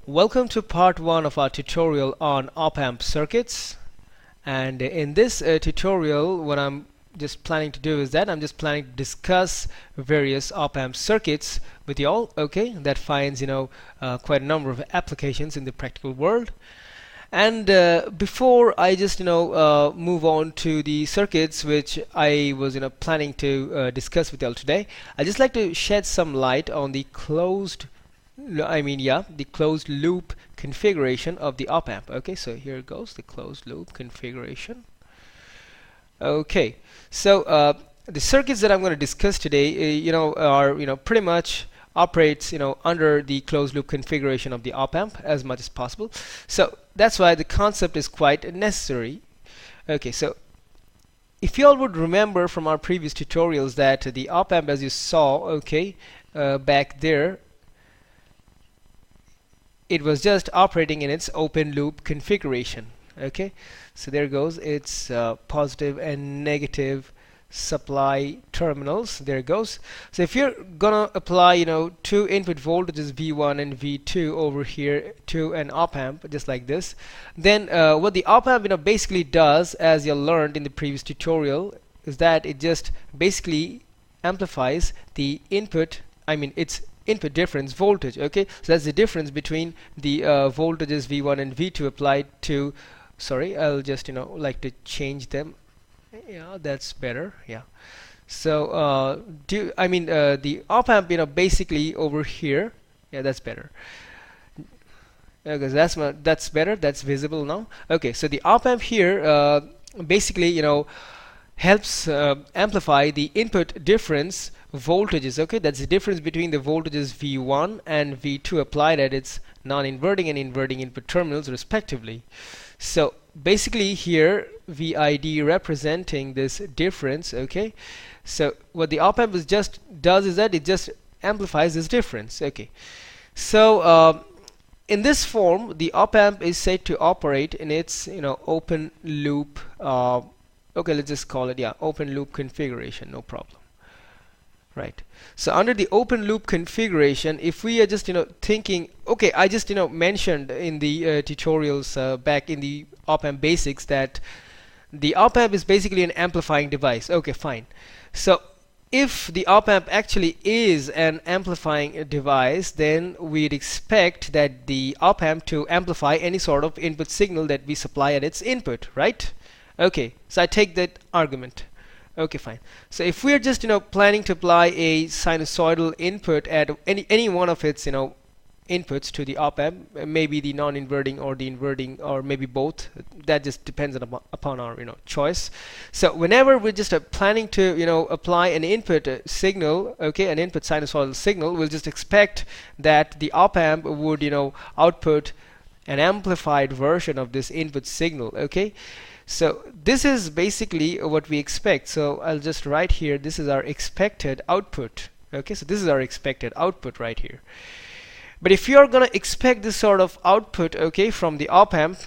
Welcome to part 1 of our tutorial on op-amp circuits. And in this tutorial, what I'm just planning to do is that I'm just planning to discuss various op-amp circuits with you all, okay, that finds quite a number of applications in the practical world. And before I just move on to the circuits which I was planning to discuss with you all today, I'd just like to shed some light on the the closed loop configuration of the op-amp. Okay, so here it goes, the closed loop configuration. Okay, so the circuits that I'm going to discuss today, are pretty much operates under the closed loop configuration of the op-amp as much as possible. So that's why the concept is quite necessary. Okay, so if you all would remember from our previous tutorials that the op-amp, as you saw, okay, back there, it was just operating in its open loop configuration. Okay, so there goes its positive and negative supply terminals. There it goes. So if you're gonna apply two input voltages V1 and V2 over here to an op-amp just like this, then what the op-amp basically does, as you learned in the previous tutorial, is that it just basically amplifies the input, its input difference voltage. Okay, so that's the difference between the voltages V1 and V2 applied to, sorry, I'll just like to change them. Yeah, that's better. Yeah, so the op-amp basically over here, yeah, that's better, because that's better, that's visible now. Okay, so the op-amp here basically helps amplify the input difference voltages. Okay, that's the difference between the voltages V1 and V2 applied at its non-inverting and inverting input terminals respectively. So basically here VID representing this difference. Okay, so what the op-amp does is that it just amplifies this difference. Okay, so in this form the op-amp is said to operate in its open loop, okay, let's just call it, yeah, open loop configuration, no problem. Right. So under the open loop configuration, if we are just thinking, okay, I just mentioned in the tutorials back in the op-amp basics that the op-amp is basically an amplifying device. Okay, fine. So if the op-amp actually is an amplifying device, then we'd expect that the op-amp to amplify any sort of input signal that we supply at its input, right? Okay, so I take that argument. Okay, fine. So if we're just planning to apply a sinusoidal input at any one of its inputs to the op-amp, maybe the non-inverting or the inverting, or maybe both, that just depends upon our choice. So whenever we're just planning to apply an input signal, okay, an input sinusoidal signal, we'll just expect that the op-amp would output an amplified version of this input signal. Okay, so this is basically what we expect. So I'll just write here, this is our expected output. Okay, so this is our expected output right here. But if you're gonna expect this sort of output, okay, from the op-amp,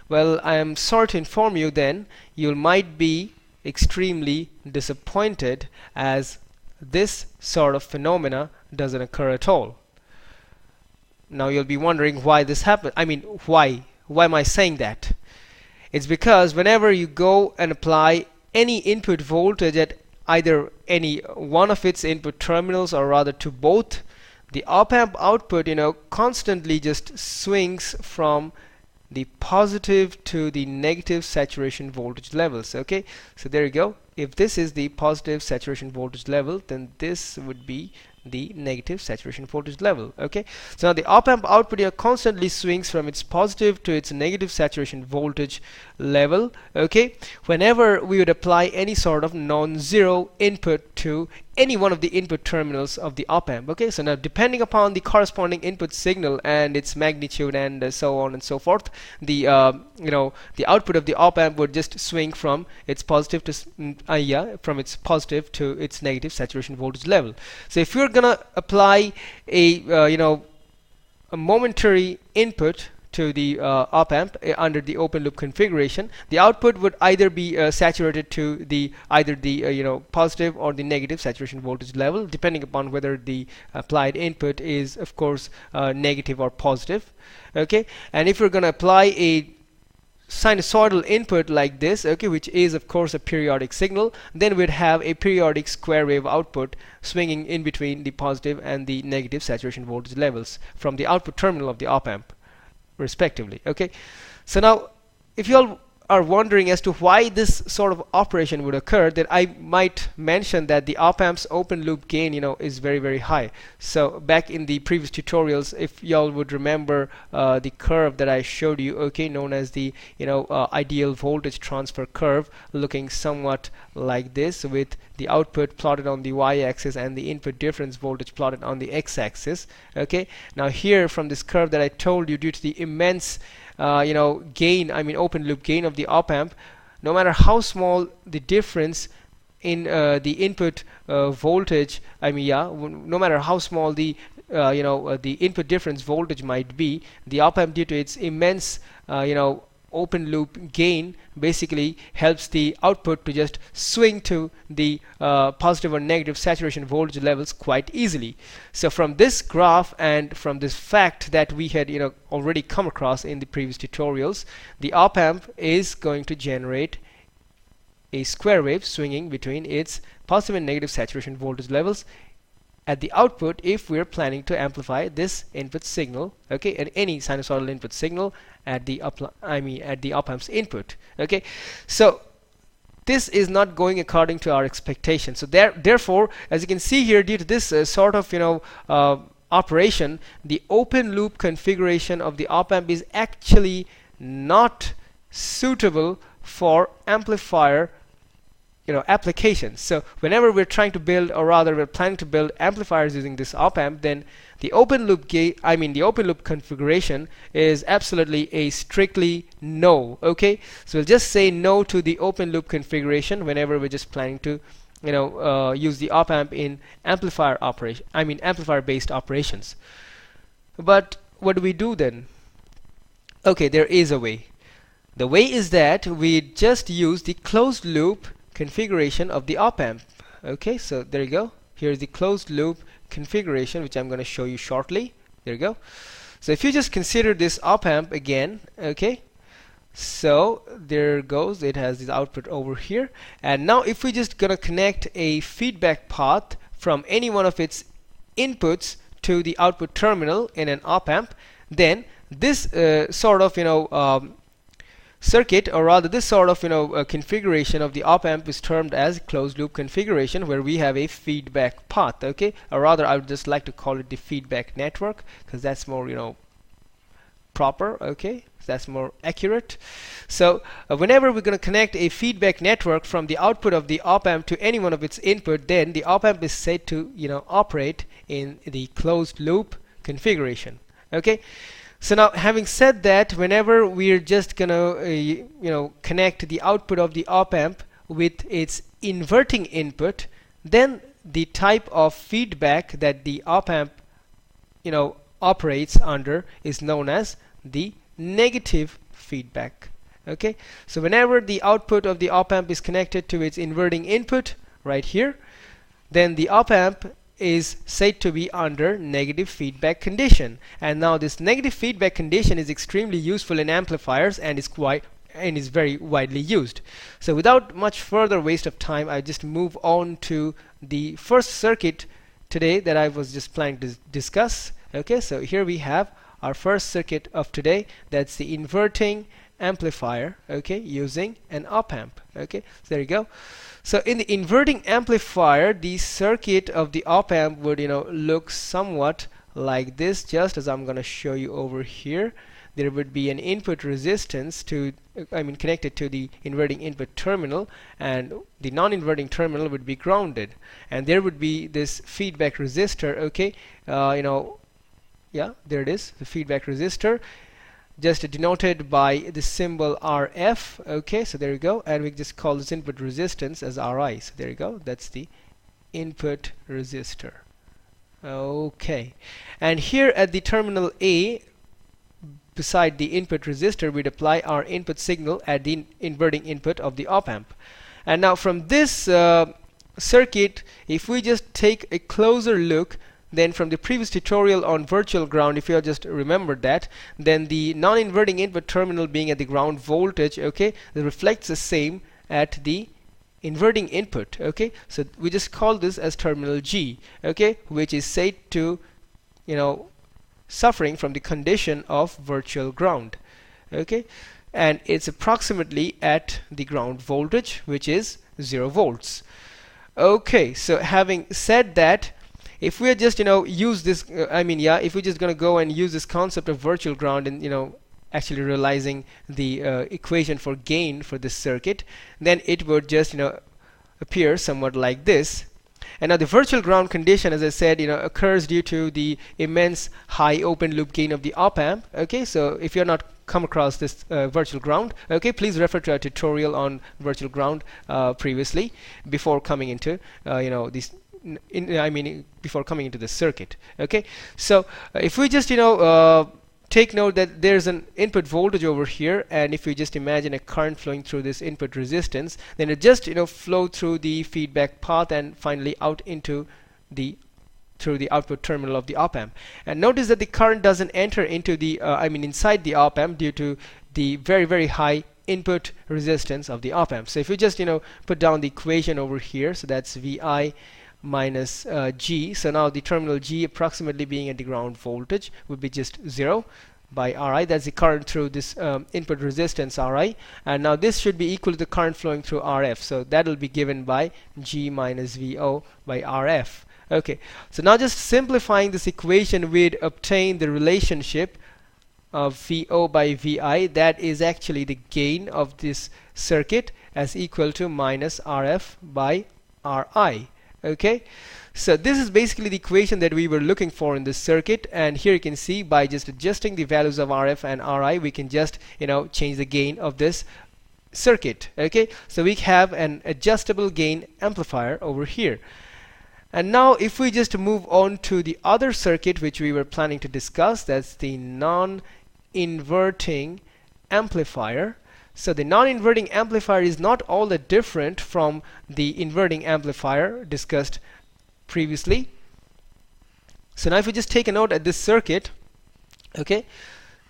well, I am sorry to inform you, then you might be extremely disappointed, as this sort of phenomena doesn't occur at all. Now you'll be wondering why this happened. Why am I saying that? It's because whenever you go and apply any input voltage at either any one of its input terminals, or rather to both, the op-amp output constantly just swings from the positive to the negative saturation voltage levels. Okay, so there you go. If this is the positive saturation voltage level, then this would be the negative saturation voltage level. Okay, so now the op-amp output constantly swings from its positive to its negative saturation voltage level. Okay, whenever we would apply any sort of non-zero input to any one of the input terminals of the op-amp. Okay, so now depending upon the corresponding input signal and its magnitude and so on and so forth, the the output of the op-amp would just swing from its positive to from its positive to its negative saturation voltage level. So if you're gonna apply a momentary input to the op amp under the open loop configuration, the output would either be saturated to the either the positive or the negative saturation voltage level, depending upon whether the applied input is of course negative or positive. Okay, and if we're going to apply a sinusoidal input like this, okay, which is of course a periodic signal, then we'd have a periodic square wave output swinging in between the positive and the negative saturation voltage levels from the output terminal of the op amp respectively. Okay, so now if you all are wondering as to why this sort of operation would occur, then I might mention that the op amp's open loop gain is very, very high. So back in the previous tutorials, if y'all would remember the curve that I showed you, okay, known as the ideal voltage transfer curve, looking somewhat like this, with the output plotted on the y-axis and the input difference voltage plotted on the x-axis. Okay, now here from this curve that I told you, due to the immense gain, open loop gain of the op amp, no matter how small the difference in the input voltage, no matter how small the the input difference voltage might be, the op amp, due to its immense open loop gain, basically helps the output to just swing to the positive or negative saturation voltage levels quite easily. So from this graph and from this fact that we had already come across in the previous tutorials, the op amp is going to generate a square wave swinging between its positive and negative saturation voltage levels at the output if we're planning to amplify this input signal, okay, and any sinusoidal input signal at the at the op amp's input. Okay, so this is not going according to our expectations. So therefore, as you can see here, due to this sort of operation, the open loop configuration of the op amp is actually not suitable for amplifier applications. So whenever we're trying to build, or rather we're planning to build amplifiers using this op amp, then the open loop the open loop configuration is absolutely a strictly no. Okay, so we'll just say no to the open loop configuration whenever we're just planning to use the op amp in amplifier operation, amplifier based operations. But what do we do then? Okay, there is a way. The way is that we just use the closed loop configuration of the op amp. Okay, so there you go. Here's the closed loop configuration, which I'm going to show you shortly. There you go. So if you just consider this op amp again, okay, so there goes, it has this output over here, and now if we just gonna connect a feedback path from any one of its inputs to the output terminal in an op amp, then this sort of circuit, or rather this sort of configuration of the op amp is termed as closed loop configuration, where we have a feedback path. Okay, or rather I would just like to call it the feedback network, because that's more proper. Okay, that's more accurate. So whenever we're going to connect a feedback network from the output of the op amp to any one of its input, then the op amp is said to operate in the closed loop configuration. Okay, so now having said that, whenever we're just gonna connect the output of the op amp with its inverting input, then the type of feedback that the op amp operates under is known as the negative feedback. Okay, so whenever the output of the op amp is connected to its inverting input right here, then the op amp is said to be under negative feedback condition. And now this negative feedback condition is extremely useful in amplifiers and is very widely used. So without much further waste of time, I just move on to the first circuit today that I was just planning to discuss. Okay, so here we have our first circuit of today. That's the inverting amplifier, okay, using an op amp. Okay, so there you go. So in the inverting amplifier, the circuit of the op amp would look somewhat like this, just as I'm going to show you over here. There would be an input resistance to connected to the inverting input terminal, and the non-inverting terminal would be grounded, and there would be this feedback resistor. Okay, yeah, there it is, the feedback resistor, just denoted by the symbol RF. Okay, so there you go, and we just call this input resistance as RI. So there you go, that's the input resistor. Okay, and here at the terminal A, beside the input resistor, we'd apply our input signal at the inverting input of the op amp. And now from this circuit, if we just take a closer look, then from the previous tutorial on virtual ground, if you just remembered that, then the non-inverting input terminal being at the ground voltage, okay, it reflects the same at the inverting input. Okay, so we just call this as terminal G, okay, which is said to, you know, suffering from the condition of virtual ground. Okay, and it's approximately at the ground voltage, which is 0 volts. Okay, so having said that, if we just, you know, use this, if we're just going to go and use this concept of virtual ground and, you know, actually realizing the equation for gain for this circuit, then it would just, you know, appear somewhat like this. And now the virtual ground condition, as I said, you know, occurs due to the immense high open loop gain of the op amp. Okay, so if you're not come across this virtual ground, okay, please refer to our tutorial on virtual ground previously before coming into you know, this before coming into the circuit. Okay, so if we just, you know, take note that there's an input voltage over here, and if we just imagine a current flowing through this input resistance, then it just, you know, flow through the feedback path and finally out into the through the output terminal of the op amp. And notice that the current doesn't enter into the inside the op amp due to the very high input resistance of the op amp. So if you just, you know, put down the equation over here, so that's Vi minus G. So now the terminal G approximately being at the ground voltage would be just 0 by Ri. That's the current through this input resistance Ri, and now this should be equal to the current flowing through RF. So that will be given by G minus VO by RF. Okay, so now just simplifying this equation, we'd obtain the relationship of VO by Vi, that is actually the gain of this circuit, as equal to minus RF by Ri. Okay, so this is basically the equation that we were looking for in this circuit, and here you can see by just adjusting the values of RF and Ri, we can just, you know, change the gain of this circuit. Okay, so we have an adjustable gain amplifier over here. And now if we just move on to the other circuit which we were planning to discuss, that's the non-inverting amplifier. So the non-inverting amplifier is not all that different from the inverting amplifier discussed previously. So now if we just take a note at this circuit, okay,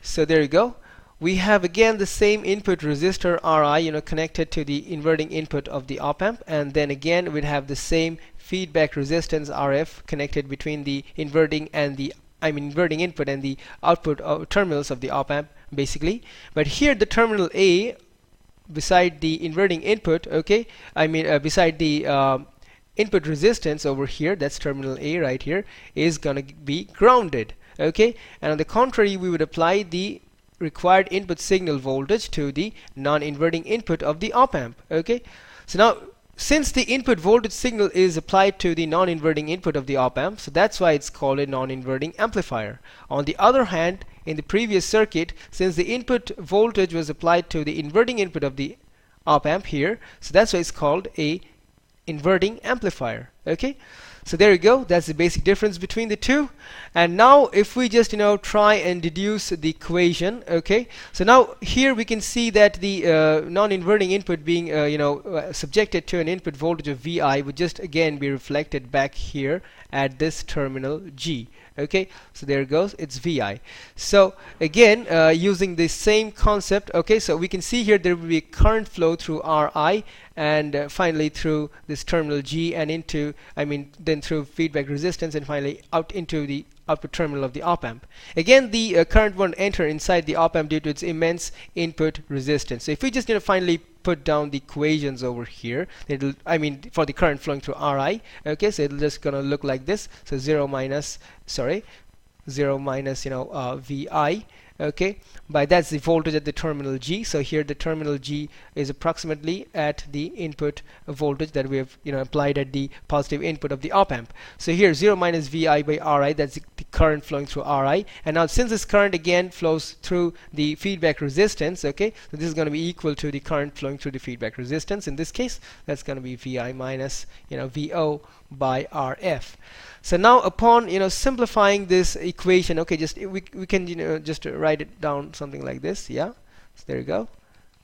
so there you go. We have again the same input resistor Ri, you know, connected to the inverting input of the op amp, and then again we'd have the same feedback resistance RF connected between the inverting and the inverting input and the output terminals of the op amp basically. But here the terminal A beside the inverting input, okay, beside the input resistance over here, that's terminal A right here, is gonna be grounded. Okay, and on the contrary, we would apply the required input signal voltage to the non-inverting input of the op amp. Okay, so now since the input voltage signal is applied to the non-inverting input of the op amp, so that's why it's called a non-inverting amplifier. On the other hand, in the previous circuit, since the input voltage was applied to the inverting input of the op amp here, so that's why it's called a inverting amplifier. Okay, so there you go, that's the basic difference between the two. And now if we just, you know, try and deduce the equation, okay, so now here we can see that the non-inverting input being subjected to an input voltage of Vi would just again be reflected back here at this terminal G. Okay, so there it goes, it's Vi. So again, using the same concept, okay, so we can see here there will be a current flow through Ri, and finally through this terminal G and into, then through feedback resistance, and finally out into the output terminal of the op amp. Again, the current won't enter inside the op amp due to its immense input resistance. So if we just, finally put down the equations over here, it'll, for the current flowing through Ri, okay, so it'll just gonna look like this. So 0 minus Vi, okay, by that's the voltage at the terminal G. So here the terminal G is approximately at the input voltage that we have applied at the positive input of the op amp. So here 0 minus Vi by Ri, that's the current flowing through Ri. And now since this current again flows through the feedback resistance, okay, so this is going to be equal to the current flowing through the feedback resistance. In this case, that's going to be Vi minus Vo by RF. So now upon simplifying this equation, okay, just we can just write it down something like this. Yeah, so there you go,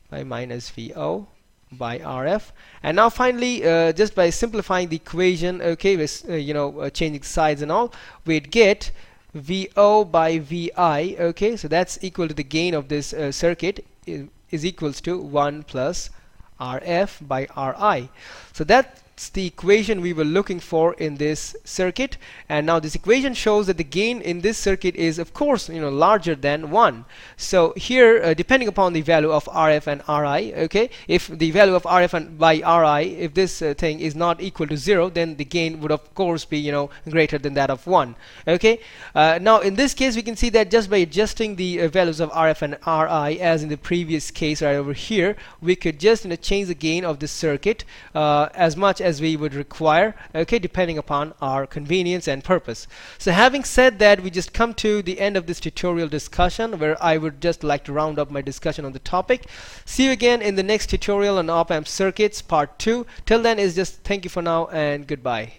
by minus VO by RF. And now finally, just by simplifying the equation, okay, with changing sides and all, we'd get VO by VI. Okay, so that's equal to the gain of this circuit is equals to 1 plus RF by RI. So that's the equation we were looking for in this circuit. And now this equation shows that the gain in this circuit is of course larger than 1. So here depending upon the value of RF and RI, okay, if the value of RF and by RI, if this thing is not equal to 0, then the gain would of course be greater than that of 1. Okay, now in this case we can see that just by adjusting the values of RF and RI as in the previous case right over here, we could just change the gain of the circuit as much as we would require, okay, depending upon our convenience and purpose. So having said that, we just come to the end of this tutorial discussion, where I would just like to round up my discussion on the topic. See you again in the next tutorial on op-amp circuits part 2. Till then is just thank you for now and goodbye.